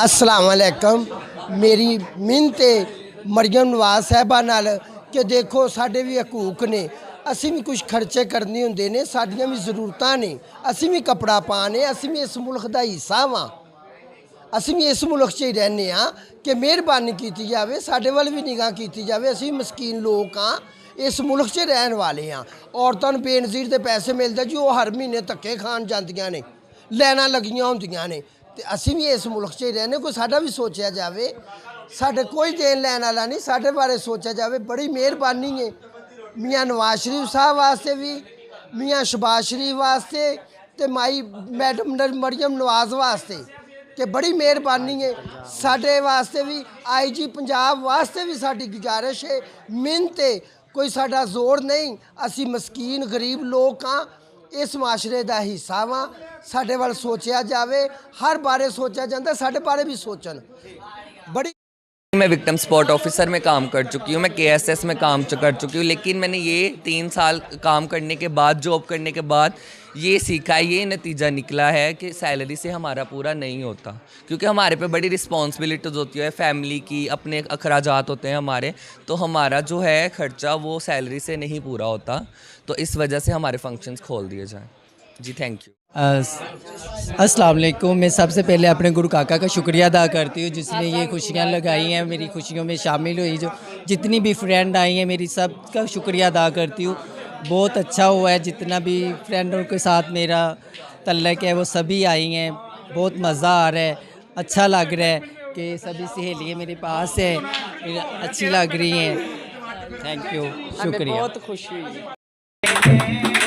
अस्सलाम वालेकुम। मेरी मिन्नत मरियम नवाज साहिबा नाल कि देखो साढ़े भी हकूक ने, असी भी कुछ खर्चे करने होंदे ने, साडियां भी ज़रूरतां ने, असी भी कपड़ा पाने, असी भी इस मुल्क का हिस्सा वां, असी भी इस मुल्क च ही रहने कि मेहरबानी की जाए, साढ़े वाल भी निगाह की जाए। असी मस्कीन लोग हाँ, इस मुल्क च रहने वाले हाँ। औरतों बेनज़ीर के पैसे मिलते जी, वो हर महीने धक्के खान जांदियां ने, लैना लगियां होंदियां ने, ते असी भी इस मुल्क च ही रहने। कोई साडा भी सोचा जाए, साढ़े कोई देन लैन वाला नहीं, साढ़े बारे सोचा जाए। बड़ी मेहरबानी है मियाँ नवाज शरीफ साहब वास्ते भी, मियाँ शहबाज शरीफ वास्ते, ते माई मैडम मरियम नवाज वास्ते कि बड़ी मेहरबानी है। साढ़े वास्ते भी IG पंजाब वास्ते भी साड़ी गुजारिश है, मिन्नत है, कोई साडा जोर नहीं। असी मस्कीन गरीब लोग हाँ, इस माशरे का हिस्सा वां। साढ़े वाल सोचा जाए, हर बारे सोचा जाता, साढ़े बारे भी सोचन। बड़ी मैं विक्टिम सपोर्ट ऑफिसर में काम कर चुकी हूँ, मैं KSS में काम कर चुकी हूँ, लेकिन मैंने ये 3 साल काम करने के बाद, जॉब करने के बाद ये सीखा, ये नतीजा निकला है कि सैलरी से हमारा पूरा नहीं होता, क्योंकि हमारे पे बड़ी रिस्पॉन्सिबिलिटीज़ होती है, फैमिली की, अपने अखराजात होते हैं हमारे, तो हमारा जो है खर्चा वो सैलरी से नहीं पूरा होता। तो इस वजह से हमारे फंक्शंस खोल दिए जाएँ। जी, थैंक यू। अस्सलाम वालेकुम। मैं सबसे पहले अपने गुरु काका का शुक्रिया अदा करती हूँ जिसने ये खुशियाँ लगाई हैं, मेरी खुशियों में शामिल हुई। जो जितनी भी फ्रेंड आई हैं मेरी, सब का शुक्रिया अदा करती हूँ। बहुत अच्छा हुआ है, जितना भी फ्रेंडों के साथ मेरा तल्लक है वो सभी आई हैं। बहुत मज़ा आ रहा है, अच्छा लग रहा है कि सभी सहेलियाँ मेरे पास हैं, अच्छी लग रही हैं। थैंक यू, शुक्रिया। बहुत खुशी हुई।